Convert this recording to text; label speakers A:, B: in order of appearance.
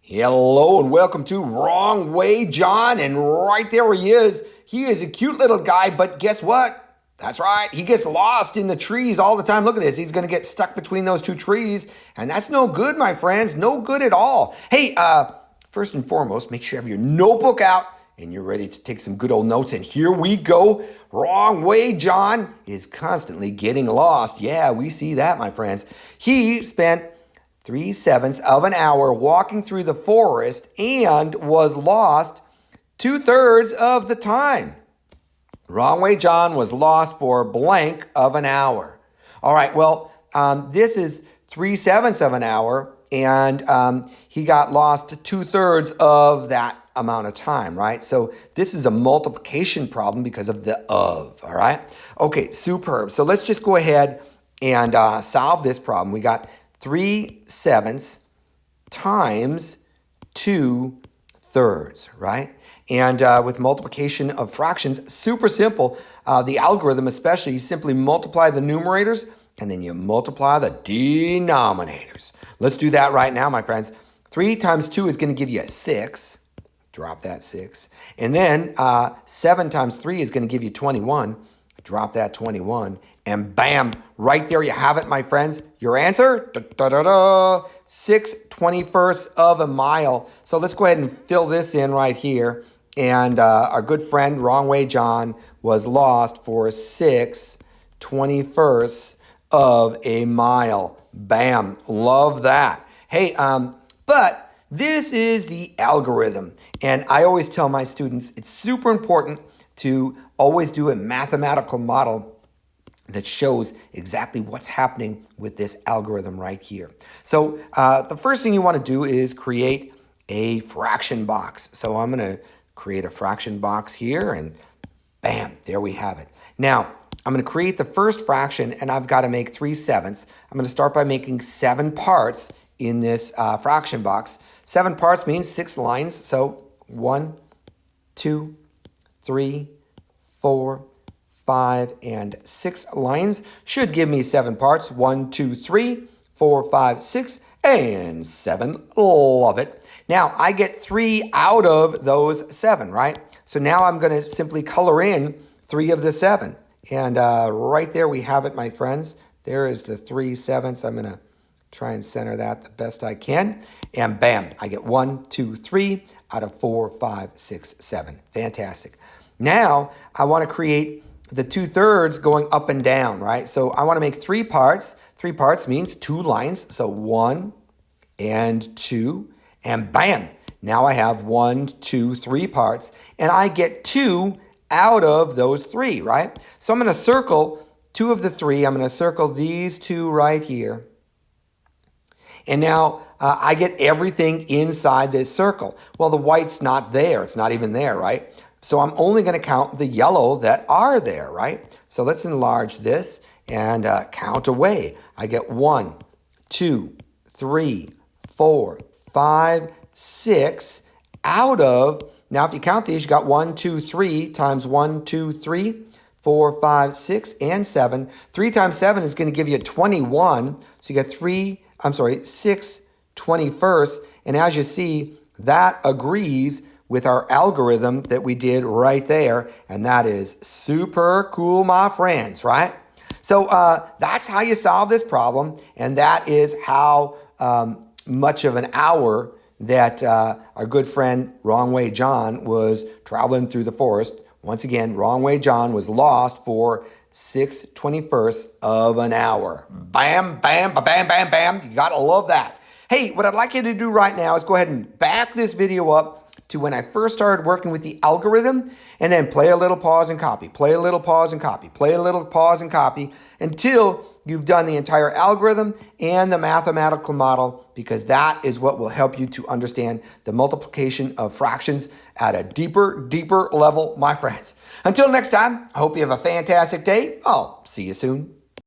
A: Hello and welcome to Wrong Way John. And right there he is. He is a cute little guy, but guess what? That's right. He gets lost in the trees all the time. Look at this. He's going to get stuck between those two trees. And that's no good, my friends. No good at all. Hey, first and foremost, make sure you have your notebook out and you're ready to take some good old notes. And here we go. Wrong Way John is constantly getting lost. Yeah, we see that, my friends. He spent 3/7 of an hour walking through the forest and was lost 2/3 of the time. Wrong Way John was lost for blank of an hour. All right, well, this is 3/7 of an hour, and he got lost 2/3 of that amount of time, right? So this is a multiplication problem because of the of, all right? Okay, superb. So let's just go ahead and solve this problem. We got 3/7 times 2/3, right? And with multiplication of fractions, super simple. The algorithm especially, you simply multiply the numerators and then you multiply the denominators. Let's do that right now, my friends. 3 times 2 is going to give you a 6. Drop that 6. And then 7 times 3 is going to give you 21. Drop that 21. And bam, right there you have it, my friends. Your answer, 6/21 of a mile. So let's go ahead and fill this in right here. And our good friend, Wrong Way John, was lost for 6/21 of a mile. Bam, love that. Hey, but this is the algorithm. And I always tell my students, it's super important to always do a mathematical model that shows exactly what's happening with this algorithm right here. So the first thing you want to do is create a fraction box. So I'm going to create a fraction box here and bam, there we have it. Now, I'm going to create the first fraction and I've got to make 3/7. I'm going to start by making 7 parts in this fraction box. 7 parts means 6 lines. So 1, 2, 3, 4, 5, and 6 lines should give me 7 parts. 1, 2, 3, 4, 5, 6, and 7. Love it. Now, I get 3 out of those 7, right? So now I'm going to simply color in 3 of the 7. And right there we have it, my friends. There is the 3/7. I'm going to try and center that the best I can. And bam, I get 1, 2, 3 out of 4, 5, 6, 7. Fantastic. Now, I want to create the 2/3 going up and down, right? So I want to make 3 parts. 3 parts means 2 lines. So 1 and 2, and bam, now I have 1, 2, 3 parts, and I get 2 out of those 3, right? So I'm going to circle 2 of the 3. I'm going to circle these 2 right here. And now I get everything inside this circle. Well, the white's not there. It's not even there, right? So I'm only going to count the yellow that are there, right? So let's enlarge this and count away. I get 1, 2, 3, 4, 5, 6 out of, now if you count these, you got 1, 2, 3 times 1, 2, 3, 4, 5, 6, and 7. 3 times 7 is going to give you 21. So you get 6/21. And as you see, that agrees with our algorithm that we did right there. And that is super cool, my friends, right? So that's how you solve this problem. And that is how much of an hour that our good friend Wrong Way John was traveling through the forest. Once again, Wrong Way John was lost for 6/21 of an hour. Bam, bam, bam, bam, bam. You gotta love that. Hey, what I'd like you to do right now is go ahead and back this video up to when I first started working with the algorithm, and then play a little, pause, and copy. Play a little, pause, and copy. Play a little, pause, and copy until you've done the entire algorithm and the mathematical model, because that is what will help you to understand the multiplication of fractions at a deeper level, my friends. Until next time, I hope you have a fantastic day. I'll see you soon.